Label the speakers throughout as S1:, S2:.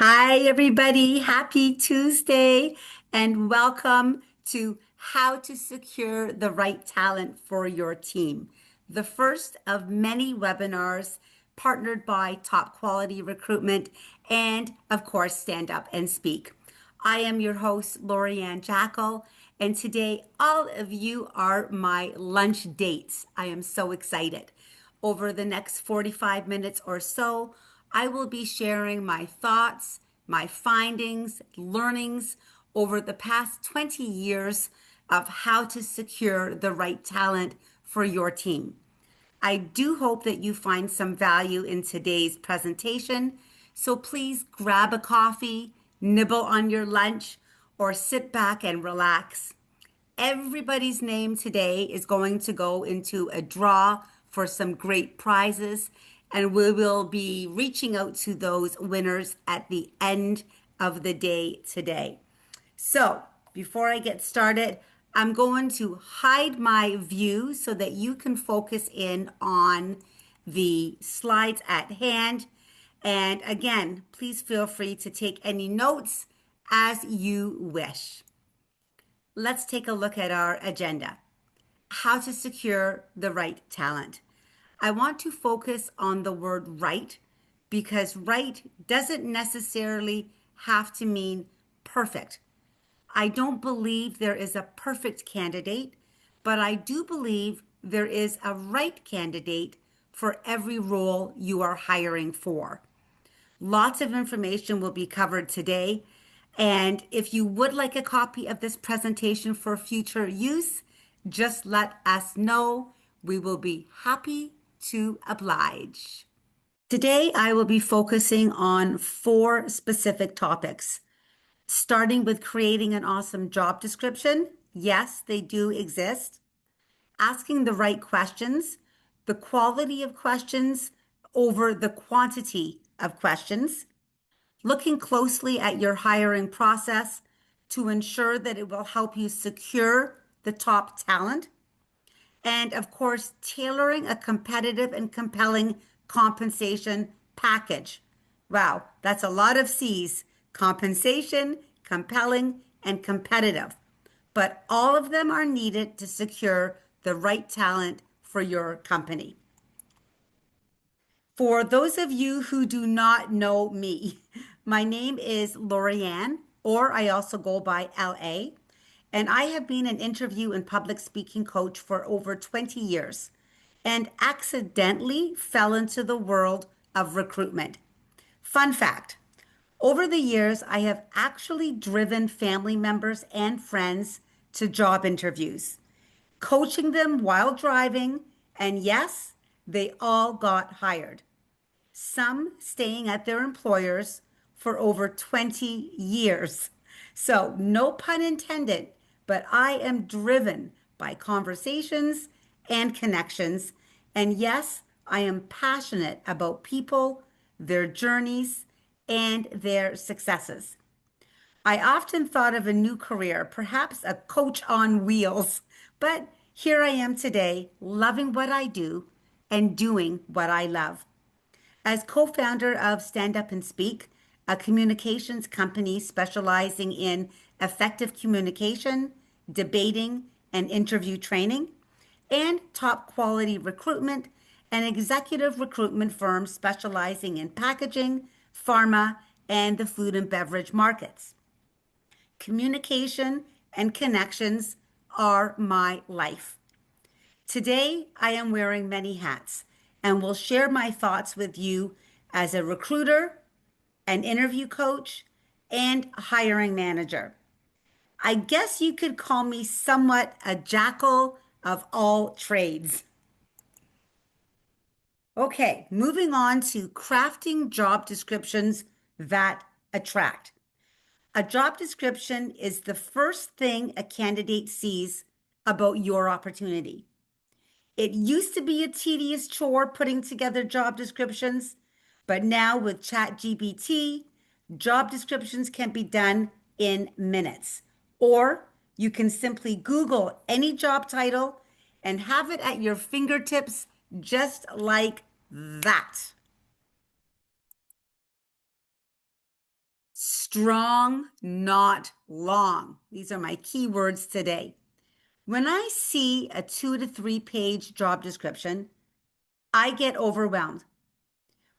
S1: Hi, everybody. Happy Tuesday, and welcome to How to Secure the Right Talent for Your Team, the first of many webinars partnered by Top Quality Recruitment and, of course, Stand Up and Speak. I am your host, Lori-Ann Jakel, and today all of you are my lunch dates. I am so excited. Over the next 45 minutes or so, I will be sharing my thoughts, my findings, learnings over the past 20 years of how to secure the right talent for your team. I do hope that you find some value in today's presentation. So please grab a coffee, nibble on your lunch, or sit back and relax. Everybody's name today is going to go into a draw for some great prizes, and we will be reaching out to those winners at the end of the day today. So, before I get started, I'm going to hide my view so that you can focus in on the slides at hand. And again, please feel free to take any notes as you wish. Let's take a look at our agenda. How to secure the right talent. I want to focus on the word right because right doesn't necessarily have to mean perfect. I don't believe there is a perfect candidate, but I do believe there is a right candidate for every role you are hiring for. Lots of information will be covered today. And if you would like a copy of this presentation for future use, just let us know. We will be happy to oblige. Today, I will be focusing on four specific topics, starting with creating an awesome job description. Yes, they do exist. Asking the right questions, the quality of questions over the quantity of questions, looking closely at your hiring process to ensure that it will help you secure the top talent, and of course, tailoring a competitive and compelling compensation package. Wow, that's a lot of C's: compensation, compelling, and competitive. But all of them are needed to secure the right talent for your company. For those of you who do not know me, my name is Lori-Ann, or I also go by LA, and I have been an interview and public speaking coach for over 20 years and accidentally fell into the world of recruitment. Fun fact, over the years, I have actually driven family members and friends to job interviews, coaching them while driving, and yes, they all got hired, some staying at their employers for over 20 years. So, no pun intended, but I am driven by conversations and connections. And yes, I am passionate about people, their journeys, and their successes. I often thought of a new career, perhaps a coach on wheels, but here I am today, loving what I do and doing what I love. As co founder of Stand Up and Speak, a communications company specializing in effective communication, debating, and interview training, and top quality recruitment, an executive recruitment firm specializing in packaging, pharma, and the food and beverage markets. Communication and connections are my life. Today, I am wearing many hats and will share my thoughts with you as a recruiter, an interview coach, and a hiring manager. I guess you could call me somewhat a jackal of all trades. Okay, moving on to crafting job descriptions that attract. A job description is the first thing a candidate sees about your opportunity. It used to be a tedious chore putting together job descriptions, but now with ChatGPT, job descriptions can be done in minutes. Or you can simply Google any job title and have it at your fingertips just like that. Strong, not long. These are my key words today. When I see a 2 to 3 page job description, I get overwhelmed.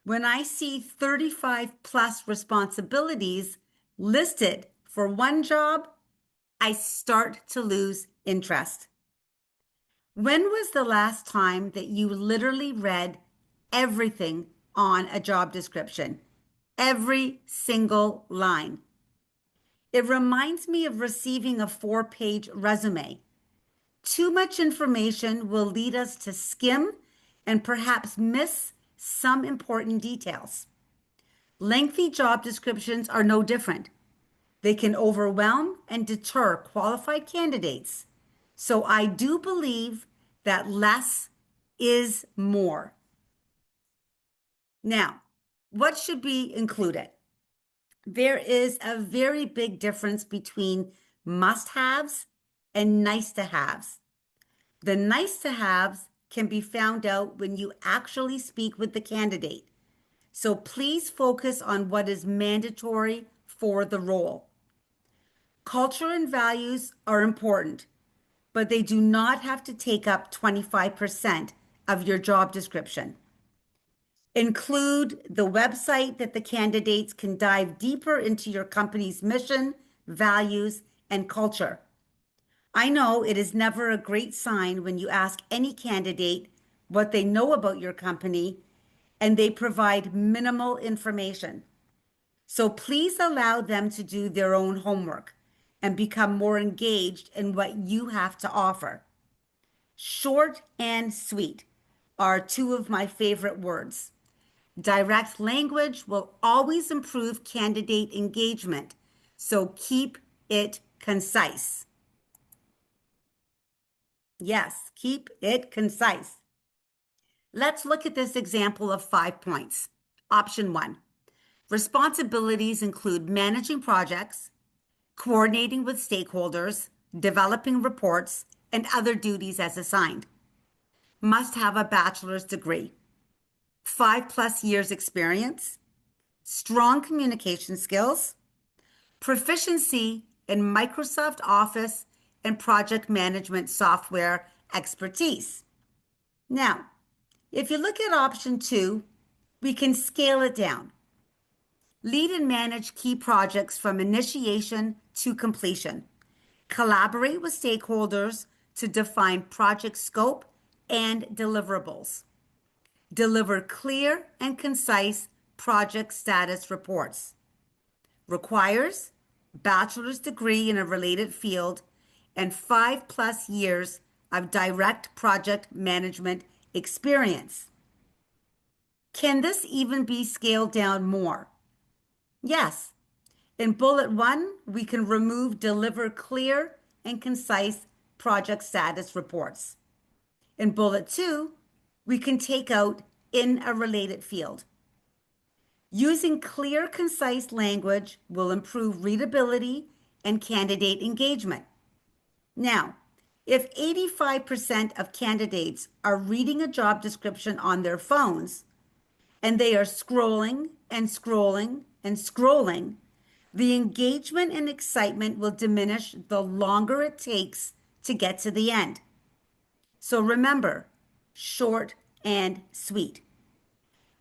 S1: When I see 35 plus responsibilities listed for one job, I start to lose interest. When was the last time that you literally read everything on a job description? Every single line. It reminds me of receiving a 4-page resume. Too much information will lead us to skim and perhaps miss some important details. Lengthy job descriptions are no different. They can overwhelm and deter qualified candidates. So I do believe that less is more. Now, what should be included? There is a very big difference between must-haves and nice-to-haves. The nice-to-haves can be found out when you actually speak with the candidate. So please focus on what is mandatory for the role. Culture and values are important, but they do not have to take up 25% of your job description. Include the website that the candidates can dive deeper into your company's mission, values, and culture. I know it is never a great sign when you ask any candidate what they know about your company and they provide minimal information. So please allow them to do their own homework and become more engaged in what you have to offer. Short and sweet are two of my favorite words. Direct language will always improve candidate engagement, so keep it concise. Yes, keep it concise. Let's look at this example of 5 points. Option 1. Responsibilities include managing projects, coordinating with stakeholders, developing reports, and other duties as assigned. Must have a bachelor's degree, 5+ years experience, strong communication skills, proficiency in Microsoft Office and project management software expertise. Now, if you look at option 2, we can scale it down. Lead and manage key projects from initiation to completion. Collaborate with stakeholders to define project scope and deliverables. Deliver clear and concise project status reports. Requires bachelor's degree in a related field and 5+ years of direct project management experience. Can this even be scaled down more? Yes. In bullet 1, we can remove deliver clear and concise project status reports. In bullet 2, we can take out in a related field. Using clear, concise language will improve readability and candidate engagement. Now, if 85% of candidates are reading a job description on their phones and they are scrolling and scrolling and scrolling, the engagement and excitement will diminish the longer it takes to get to the end. So remember, short and sweet.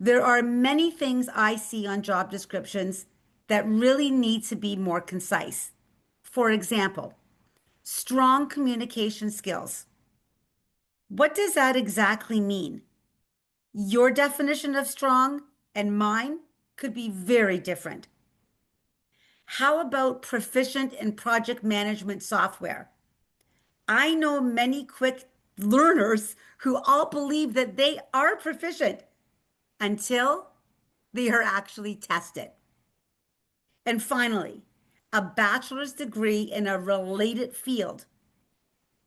S1: There are many things I see on job descriptions that really need to be more concise. For example, strong communication skills. What does that exactly mean? Your definition of strong and mine could be very different. How about proficient in project management software? I know many quick learners who all believe that they are proficient until they are actually tested. And finally, a bachelor's degree in a related field.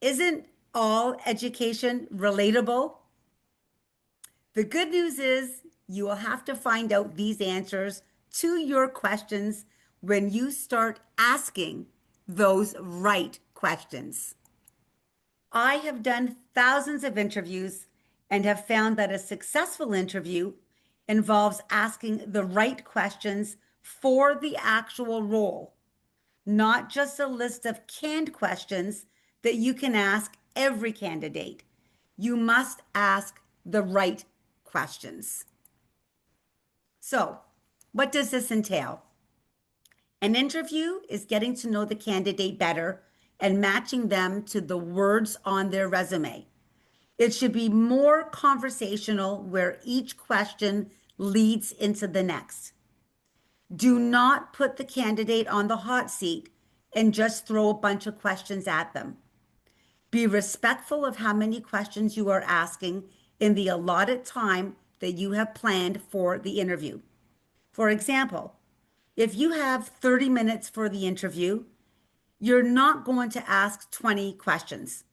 S1: Isn't all education relatable? The good news is you will have to find out these answers to your questions when you start asking those right questions. I have done thousands of interviews and have found that a successful interview involves asking the right questions for the actual role, not just a list of canned questions that you can ask every candidate. You must ask the right questions. So, what does this entail? An interview is getting to know the candidate better and matching them to the words on their resume. It should be more conversational where each question leads into the next. Do not put the candidate on the hot seat and just throw a bunch of questions at them. Be respectful of how many questions you are asking in the allotted time that you have planned for the interview. For example, if you have 30 minutes for the interview, you're not going to ask 20 questions.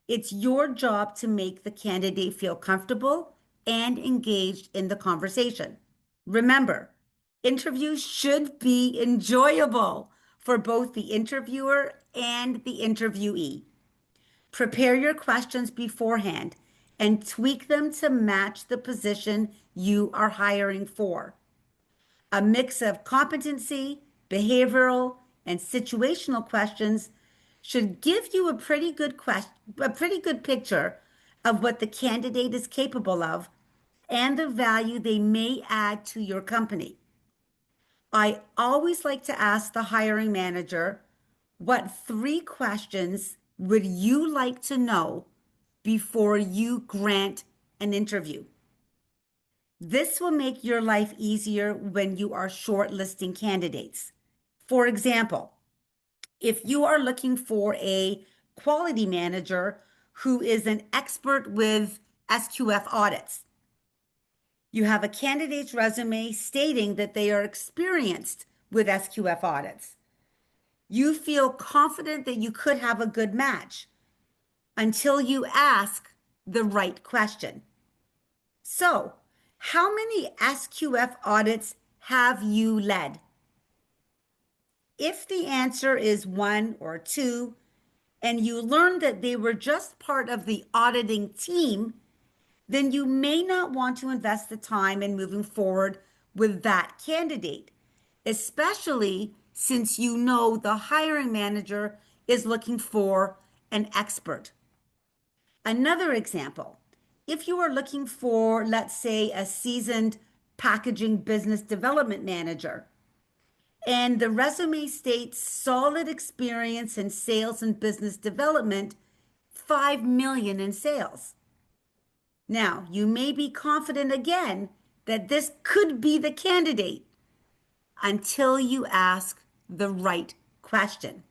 S1: It's your job to make the candidate feel comfortable and engaged in the conversation. Remember, interviews should be enjoyable for both the interviewer and the interviewee. Prepare your questions beforehand and tweak them to match the position you are hiring for. A mix of competency, behavioral, and situational questions should give you a pretty good picture of what the candidate is capable of and the value they may add to your company. I always like to ask the hiring manager, what 3 questions would you like to know before you grant an interview? This will make your life easier when you are shortlisting candidates. For example, if you are looking for a quality manager who is an expert with SQF audits, you have a candidate's resume stating that they are experienced with SQF audits. You feel confident that you could have a good match until you ask the right question. So, how many SQF audits have you led? If the answer is 1 or 2, and you learn that they were just part of the auditing team, then you may not want to invest the time in moving forward with that candidate, especially since you know the hiring manager is looking for an expert. Another example, if you are looking for, let's say, a seasoned packaging business development manager, and the resume states solid experience in sales and business development, 5 million in sales. Now, you may be confident again that this could be the candidate until you ask the right question.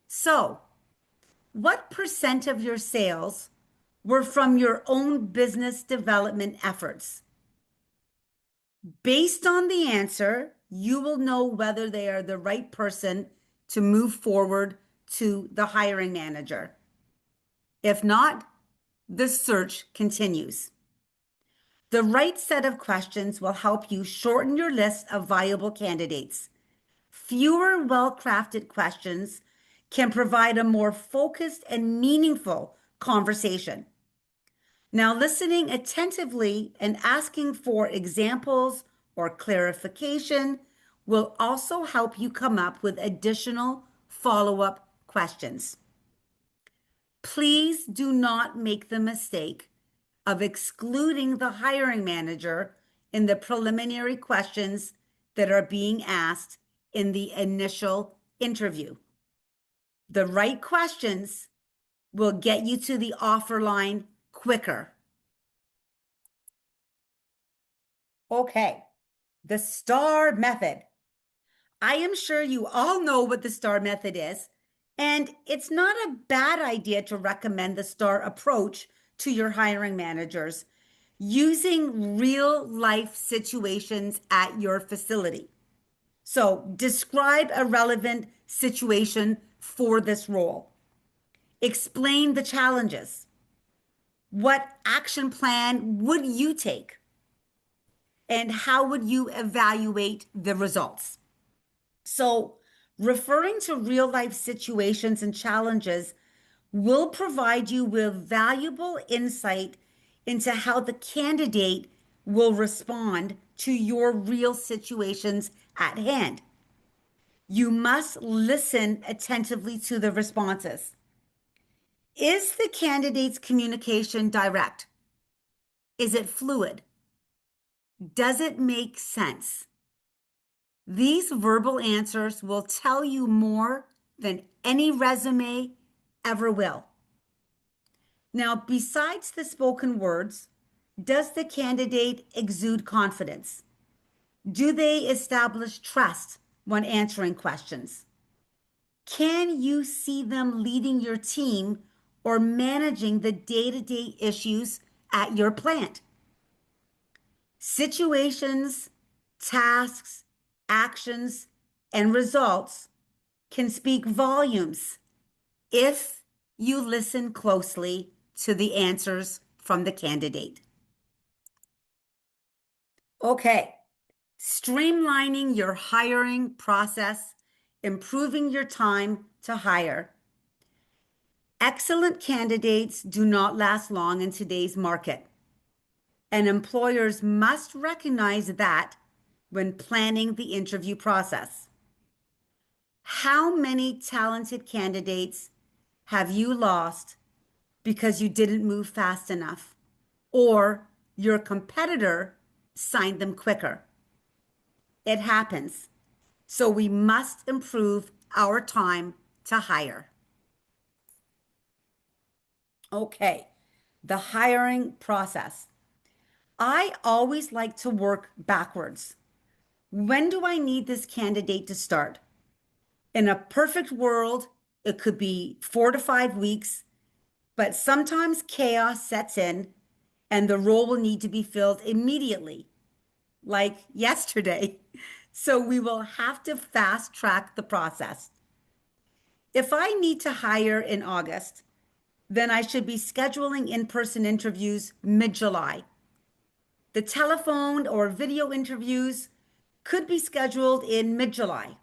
S1: So, what % of your sales were from your own business development efforts? Based on the answer, you will know whether they are the right person to move forward to the hiring manager. If not, the search continues. The right set of questions will help you shorten your list of viable candidates. Fewer well-crafted questions can provide a more focused and meaningful conversation. Now, listening attentively and asking for examples or clarification will also help you come up with additional follow-up questions. Please do not make the mistake of excluding the hiring manager in the preliminary questions that are being asked in the initial interview. The right questions will get you to the offer line quicker. Okay, the STAR method. I am sure you all know what the STAR method is, and it's not a bad idea to recommend the STAR approach to your hiring managers using real life situations at your facility. So, describe a relevant situation for this role. Explain the challenges. What action plan would you take? And how would you evaluate the results? So, referring to real life situations and challenges will provide you with valuable insight into how the candidate will respond to your real situations at hand. You must listen attentively to the responses. Is the candidate's communication direct? Is it fluid? Does it make sense? These verbal answers will tell you more than any resume ever will. Now, besides the spoken words, does the candidate exude confidence? Do they establish trust when answering questions? Can you see them leading your team or managing the day-to-day issues at your plant? Situations, tasks, actions, and results can speak volumes if you listen closely to the answers from the candidate. Okay, streamlining your hiring process, improving your time to hire. Excellent candidates do not last long in today's market, and employers must recognize that when planning the interview process. How many talented candidates have you lost because you didn't move fast enough or your competitor signed them quicker? It happens. So we must improve our time to hire. Okay, the hiring process. I always like to work backwards. When do I need this candidate to start? In a perfect world, it could be 4 to 5 weeks, but sometimes chaos sets in and the role will need to be filled immediately, like yesterday. So we will have to fast track the process. If I need to hire in August, then I should be scheduling in-person interviews mid-July. The telephone or video interviews could be scheduled in mid-July.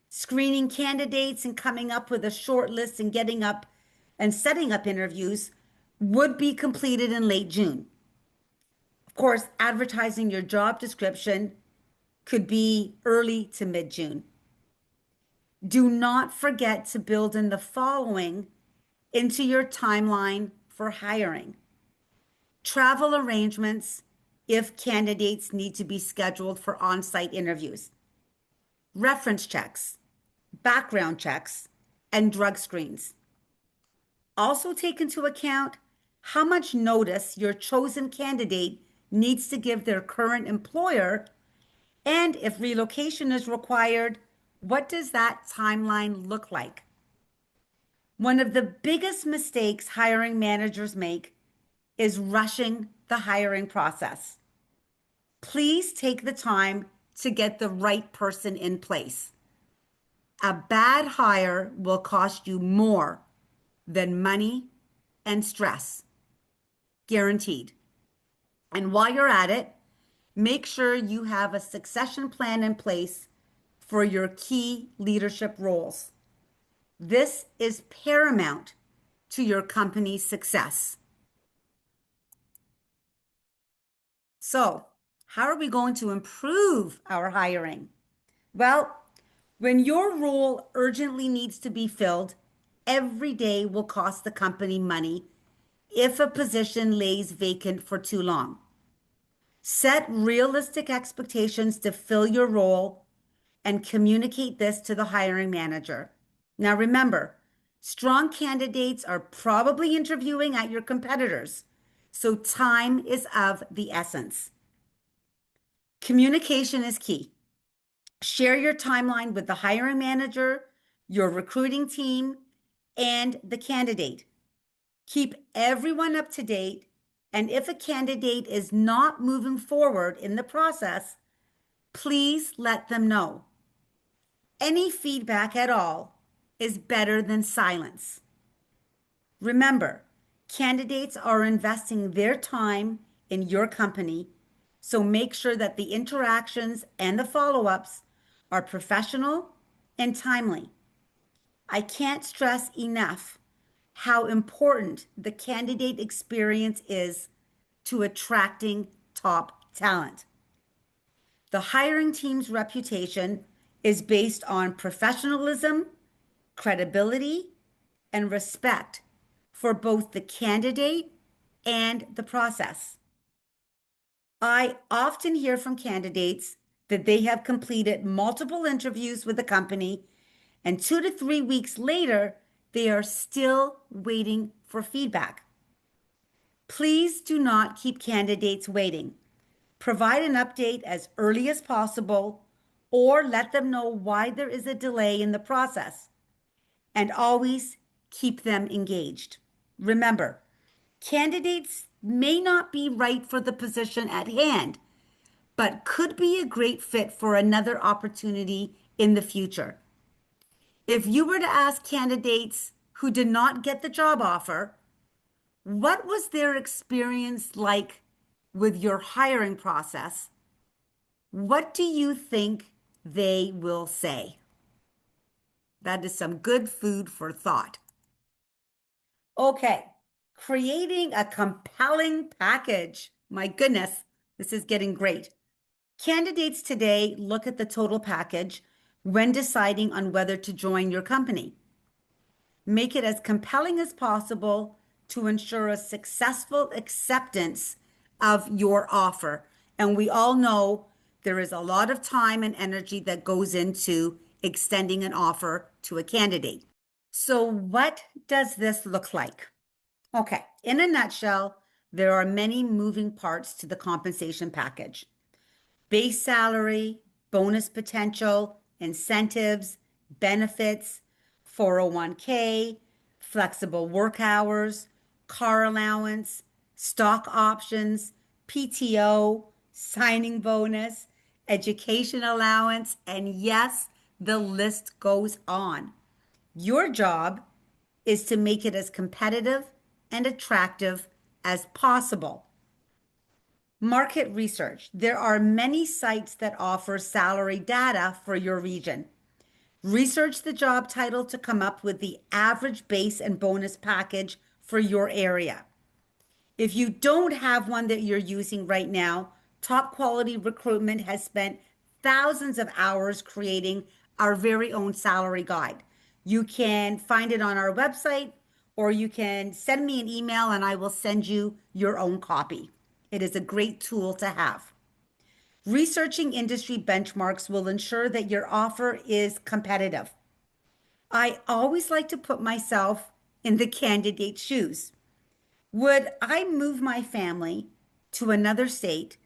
S1: Screening candidates and coming up with a short list and getting up and setting up interviews would be completed in late June. Of course, advertising your job description could be early to mid-June. Do not forget to build in the following into your timeline for hiring. Travel arrangements if candidates need to be scheduled for on-site interviews. Reference checks, background checks, and drug screens. Also take into account how much notice your chosen candidate needs to give their current employer, and if relocation is required, what does that timeline look like? One of the biggest mistakes hiring managers make is rushing the hiring process. Please take the time to get the right person in place. A bad hire will cost you more than money and stress, guaranteed. And while you're at it, make sure you have a succession plan in place for your key leadership roles. This is paramount to your company's success. So, how are we going to improve our hiring? Well, when your role urgently needs to be filled, every day will cost the company money if a position lays vacant for too long. Set realistic expectations to fill your role and communicate this to the hiring manager. Now remember, strong candidates are probably interviewing at your competitors, so time is of the essence. Communication is key. Share your timeline with the hiring manager, your recruiting team, and the candidate. Keep everyone up to date, and if a candidate is not moving forward in the process, please let them know. Any feedback at all is better than silence. Remember, candidates are investing their time in your company, so make sure that the interactions and the follow-ups are professional and timely. I can't stress enough how important the candidate experience is to attracting top talent. The hiring team's reputation is based on professionalism, credibility, and respect for both the candidate and the process. I often hear from candidates that they have completed multiple interviews with the company, and 2 to 3 weeks later, they are still waiting for feedback. Please do not keep candidates waiting. Provide an update as early as possible or let them know why there is a delay in the process, and always keep them engaged. Remember, candidates may not be right for the position at hand, but could be a great fit for another opportunity in the future. If you were to ask candidates who did not get the job offer, what was their experience like with your hiring process? What do you think they will say? That is some good food for thought. Okay, creating a compelling package. My goodness, this is getting great. Candidates today look at the total package when deciding on whether to join your company. Make it as compelling as possible to ensure a successful acceptance of your offer. And we all know there is a lot of time and energy that goes into extending an offer to a candidate. So, what does this look like? Okay, in a nutshell, there are many moving parts to the compensation package: base salary, bonus potential, incentives, benefits, 401k, flexible work hours, car allowance, stock options, PTO, signing bonus, education allowance, and yes, the list goes on. Your job is to make it as competitive and attractive as possible. Market research. There are many sites that offer salary data for your region. Research the job title to come up with the average base and bonus package for your area. If you don't have one that you're using right now, Top Quality Recruitment has spent thousands of hours creating our very own salary guide. You can find it on our website, or you can send me an email and I will send you your own copy. It is a great tool to have. Researching industry benchmarks will ensure that your offer is competitive. I always like to put myself in the candidate's shoes. Would I move my family to another state,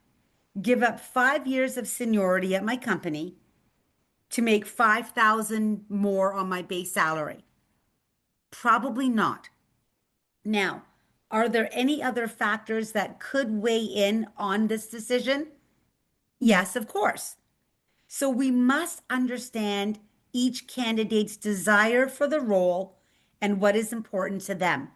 S1: give up 5 years of seniority at my company to make 5,000 more on my base salary? Probably not. Now, are there any other factors that could weigh in on this decision? Yes, of course. So we must understand each candidate's desire for the role and what is important to them.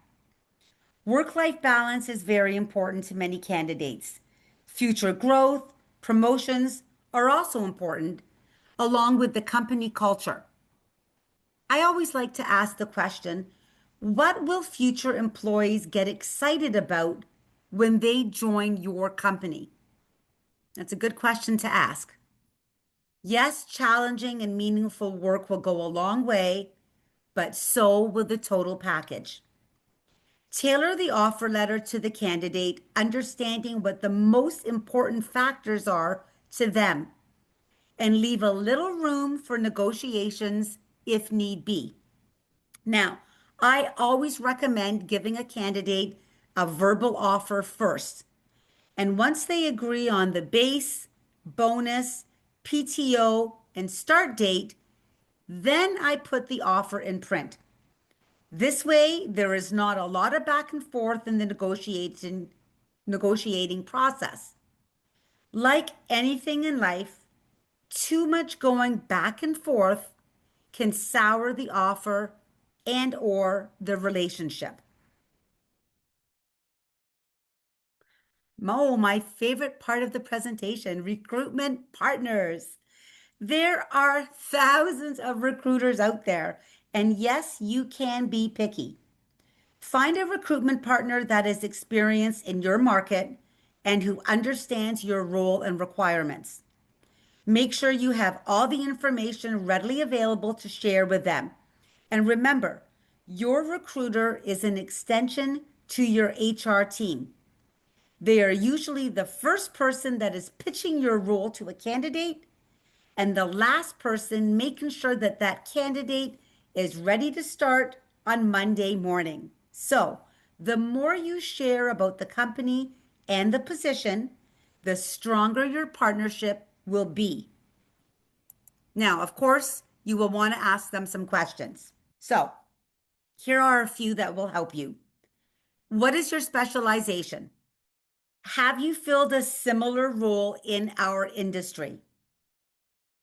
S1: Work-life balance is very important to many candidates. Future growth, promotions are also important, along with the company culture. I always like to ask the question, what will future employees get excited about when they join your company? That's a good question to ask. Yes, challenging and meaningful work will go a long way, but so will the total package. Tailor the offer letter to the candidate, understanding what the most important factors are to them, and leave a little room for negotiations if need be. Now, I always recommend giving a candidate a verbal offer first. And once they agree on the base, bonus, PTO, and start date, then I put the offer in print. This way, there is not a lot of back and forth in the negotiating process. Like anything in life, too much going back and forth can sour the offer and or the relationship. Oh, my favorite part of the presentation, recruitment partners. There are thousands of recruiters out there, and yes, you can be picky. Find a recruitment partner that is experienced in your market and who understands your role and requirements. Make sure you have all the information readily available to share with them. And remember, your recruiter is an extension to your HR team. They are usually the first person that is pitching your role to a candidate and the last person making sure that that candidate is ready to start on Monday morning. So, the more you share about the company and the position, the stronger your partnership will be. Now, of course, you will want to ask them some questions. So, here are a few that will help you. What is your specialization? Have you filled a similar role in our industry?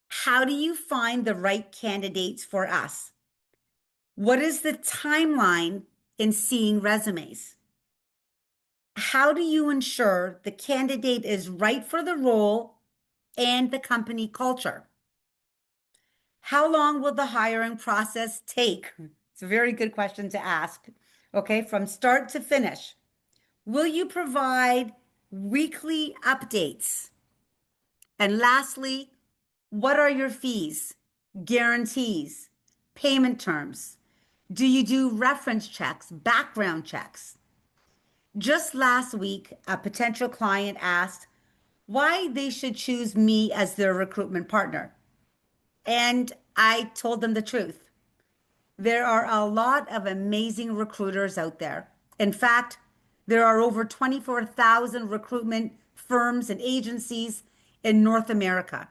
S1: How do you find the right candidates for us? What is the timeline in seeing resumes? How do you ensure the candidate is right for the role and the company culture? How long will the hiring process take? It's a very good question to ask. Okay, from start to finish. Will you provide weekly updates? And lastly, what are your fees, guarantees, payment terms? Do you do reference checks, background checks? Just last week, a potential client asked why they should choose me as their recruitment partner. And I told them the truth. There are a lot of amazing recruiters out there. In fact, there are over 24,000 recruitment firms and agencies in North America.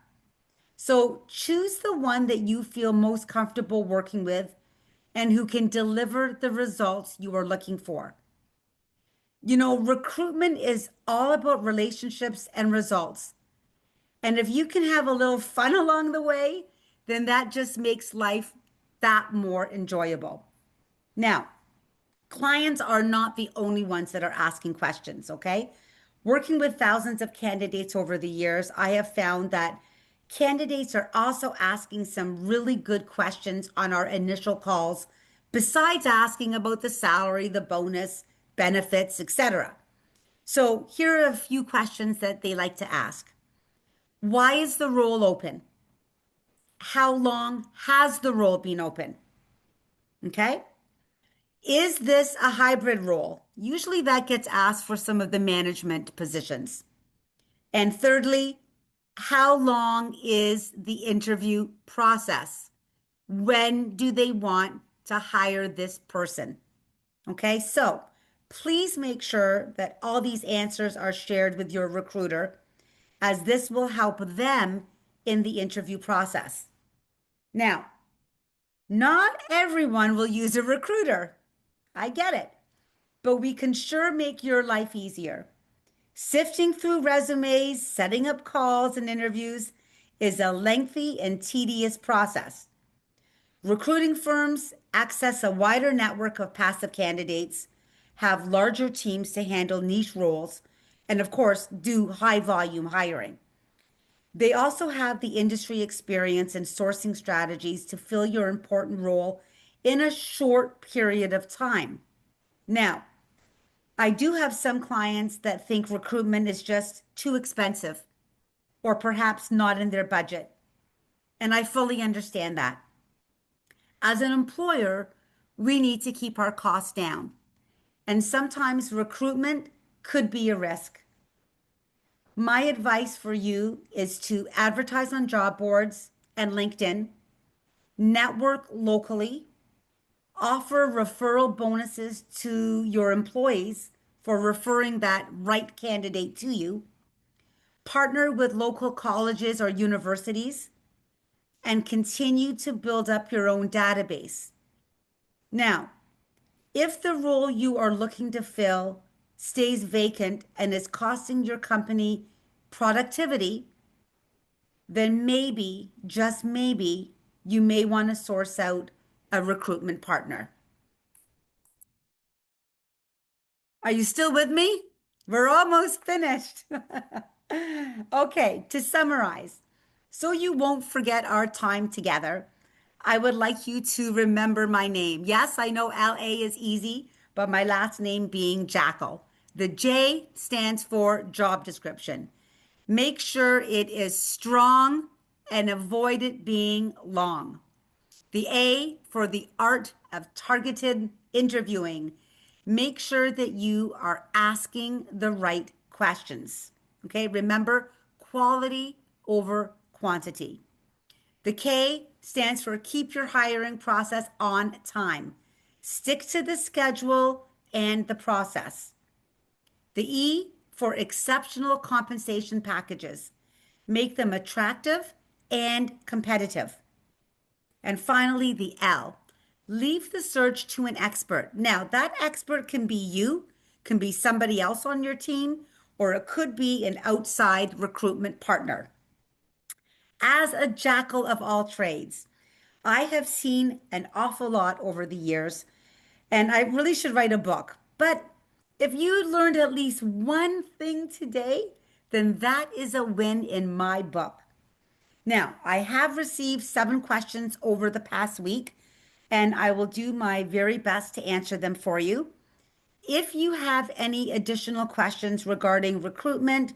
S1: So choose the one that you feel most comfortable working with and who can deliver the results you are looking for. You know, recruitment is all about relationships and results. And if you can have a little fun along the way, then that just makes life that more enjoyable. Now, clients are not the only ones that are asking questions, okay? Working with thousands of candidates over the years, I have found that candidates are also asking some really good questions on our initial calls, besides asking about the salary, the bonus, benefits, etc. So here are a few questions that they like to ask. Why is the role open? How long has the role been open? Okay. Is this a hybrid role? Usually that gets asked for some of the management positions. And thirdly, how long is the interview process? When do they want to hire this person? Okay, so please make sure that all these answers are shared with your recruiter, as this will help them in the interview process. Now, not everyone will use a recruiter. I get it, but we can sure make your life easier. Sifting through resumes, setting up calls and interviews is a lengthy and tedious process. Recruiting firms access a wider network of passive candidates, have larger teams to handle niche roles, and of course, do high volume hiring. They also have the industry experience and sourcing strategies to fill your important role in a short period of time. Now, I do have some clients that think recruitment is just too expensive or perhaps not in their budget. And I fully understand that. As an employer, we need to keep our costs down. And sometimes recruitment could be a risk. My advice for you is to advertise on job boards and LinkedIn, network locally, offer referral bonuses to your employees for referring that right candidate to you, partner with local colleges or universities, and continue to build up your own database. Now, if the role you are looking to fill stays vacant and is costing your company productivity, then maybe, just maybe, you may want to source out a recruitment partner. Are you still with me? We're almost finished. Okay, to summarize, so you won't forget our time together, I would like you to remember my name. Yes, I know LA is easy, but my last name being Jakel. The J stands for job description. Make sure it is strong and avoid it being long. The A for the art of targeted interviewing. Make sure that you are asking the right questions. Okay, remember quality over quantity. The K stands for keep your hiring process on time. Stick to the schedule and the process. The E for exceptional compensation packages. Make them attractive and competitive. And finally, the L. Leave the search to an expert. Now, that expert can be you, can be somebody else on your team, or it could be an outside recruitment partner. As a jackal of all trades, I have seen an awful lot over the years, and I really should write a book. But if you learned at least one thing today, then that is a win in my book. Now, I have received 7 questions over the past week, and I will do my very best to answer them for you. If you have any additional questions regarding recruitment,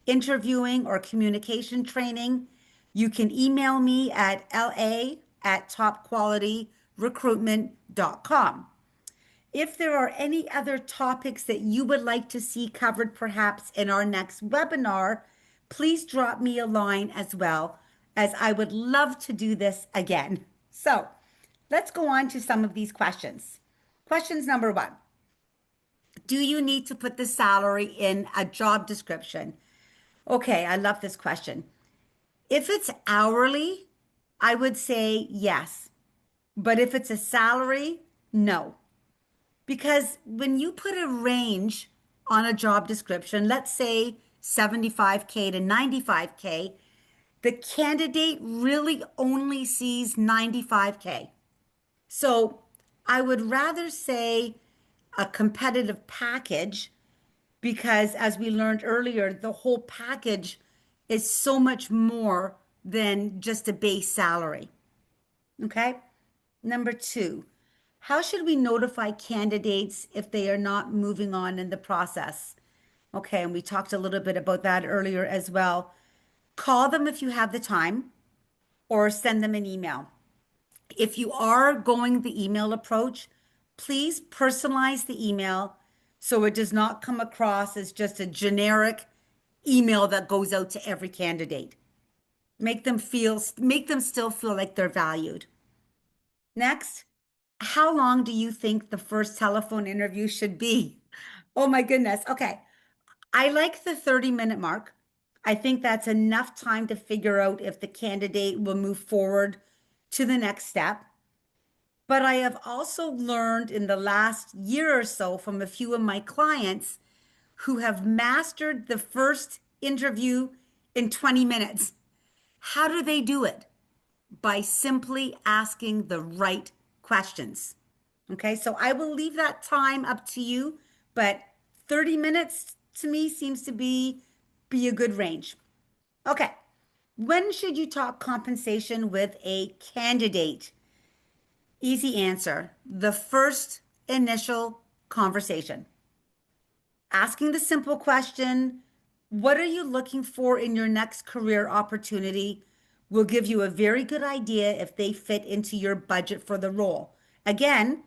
S1: interviewing, or communication training, you can email me at la@topqualityrecruitment.com. If there are any other topics that you would like to see covered perhaps in our next webinar, please drop me a line as well, as I would love to do this again. So let's go on to some of these questions. Questions number 1. Do you need to put the salary in a job description? Okay, I love this question. If it's hourly, I would say yes. But if it's a salary, no. Because when you put a range on a job description, let's say 75K to 95K, the candidate really only sees 95K. So I would rather say a competitive package, because as we learned earlier, the whole package is so much more than just a base salary. Okay. Number 2, how should we notify candidates if they are not moving on in the process? Okay, and we talked a little bit about that earlier as well. Call them if you have the time, or send them an email. If you are going the email approach, please personalize the email so it does not come across as just a generic email that goes out to every candidate. Make them still feel like they're valued. Next, how long do you think the first telephone interview should be? Oh my goodness. Okay. I like the 30-minute mark. I think that's enough time to figure out if the candidate will move forward to the next step. But I have also learned in the last year or so from a few of my clients who have mastered the first interview in 20 minutes. How do they do it? By simply asking the right questions. Okay, so I will leave that time up to you, but 30 minutes to me seems to be a good range. Okay, when should you talk compensation with a candidate? Easy answer. The first initial conversation. Asking the simple question, what are you looking for in your next career opportunity, will give you a very good idea if they fit into your budget for the role. Again,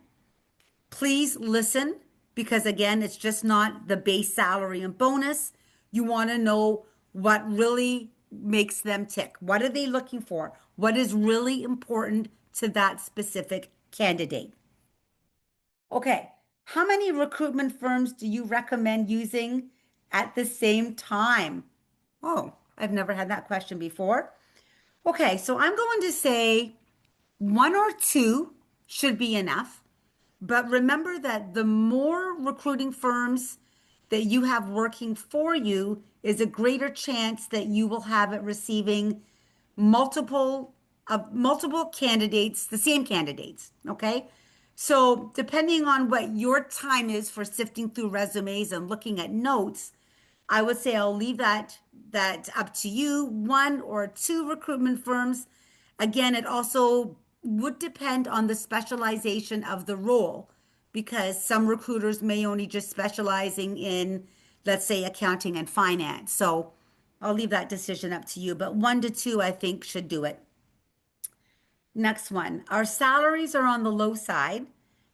S1: please listen, because again, it's just not the base salary and bonus. You want to know what really makes them tick. What are they looking for? What is really important to that specific candidate? Okay, how many recruitment firms do you recommend using at the same time? Oh, I've never had that question before. Okay, so I'm going to say 1 or 2 should be enough. But remember that the more recruiting firms that you have working for you is a greater chance that you will have it receiving multiple candidates, the same candidates, okay? So depending on what your time is for sifting through resumes and looking at notes, I would say I'll leave that up to you, 1 or 2 recruitment firms. Again, it also would depend on the specialization of the role, because some recruiters may only just specializing in, let's say, accounting and finance. So I'll leave that decision up to you, but 1 to 2, I think, should do it. Next one. Our salaries are on the low side.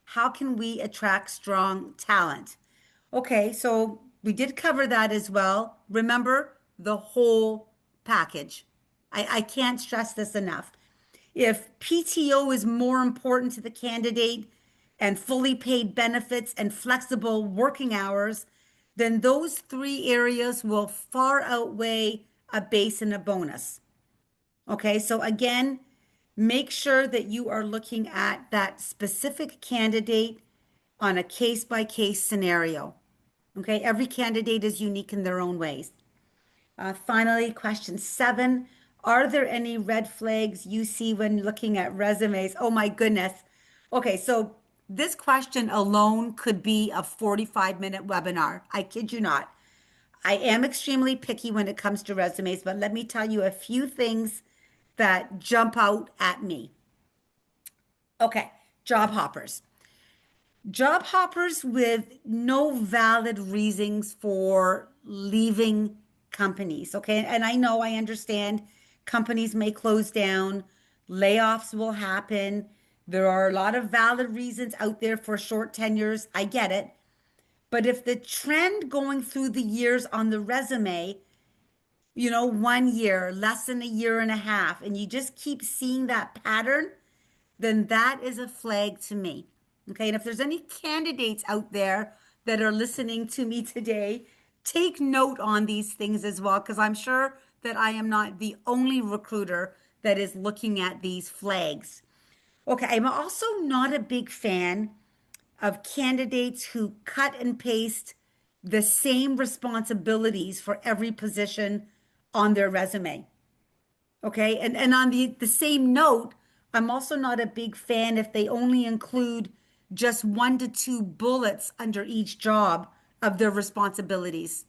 S1: How can we attract strong talent? Okay, so we did cover that as well. Remember the whole package. I can't stress this enough. If PTO is more important to the candidate and fully paid benefits and flexible working hours, then those three areas will far outweigh a base and a bonus. Okay, so again, make sure that you are looking at that specific candidate on a case by case scenario. Okay, every candidate is unique in their own ways. Finally, question 7. Are there any red flags you see when looking at resumes? Oh my goodness. Okay, so this question alone could be a 45-minute webinar. I kid you not. I am extremely picky when it comes to resumes, but let me tell you a few things that jump out at me. Okay, job hoppers. Job hoppers with no valid reasons for leaving companies. Okay. And I know, I understand companies may close down, layoffs will happen. There are a lot of valid reasons out there for short tenures. I get it. But if the trend going through the years on the resume, 1 year, less than a year and a half, and you just keep seeing that pattern, then that is a flag to me. Okay. And if there's any candidates out there that are listening to me today, take note on these things as well, because I'm sure that I am not the only recruiter that is looking at these flags. Okay. I'm also not a big fan of candidates who cut and paste the same responsibilities for every position on their resume. Okay. And on the same note, I'm also not a big fan if they only include just 1 to 2 bullets under each job of their responsibilities.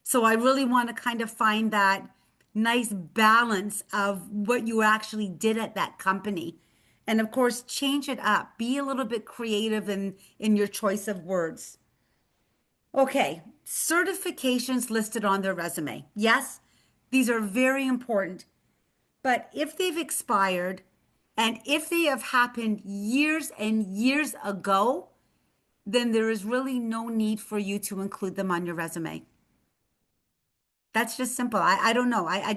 S1: So I really want to kind of find that nice balance of what you actually did at that company. And of course, change it up. Be a little bit creative in your choice of words. Okay, certifications listed on their resume. Yes, these are very important. But if they've expired and if they have happened years and years ago, then there is really no need for you to include them on your resume. That's just simple. I don't know. I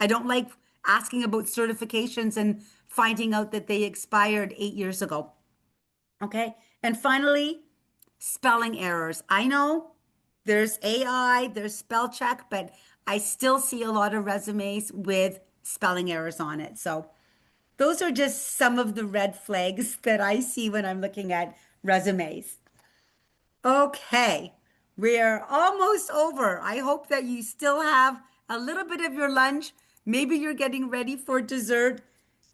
S1: don't like asking about certifications and finding out that they expired 8 years ago. Okay. And finally, spelling errors. I know there's AI, there's spell check, but I still see a lot of resumes with spelling errors on it. So those are just some of the red flags that I see when I'm looking at resumes. Okay, we're almost over. I hope that you still have a little bit of your lunch. Maybe you're getting ready for dessert.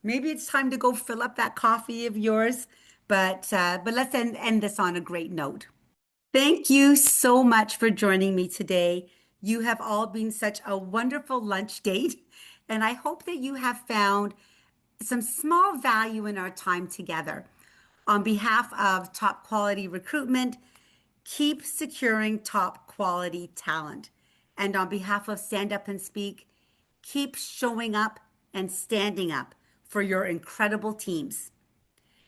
S1: Maybe it's time to go fill up that coffee of yours. But let's end this on a great note. Thank you so much for joining me today. You have all been such a wonderful lunch date, and I hope that you have found some small value in our time together. On behalf of Top Quality Recruitment, keep securing top quality talent. And on behalf of Stand Up and Speak, keep showing up and standing up for your incredible teams.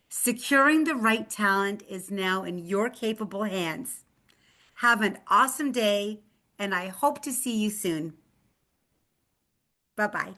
S1: Securing the right talent is now in your capable hands. Have an awesome day, and I hope to see you soon. Bye bye.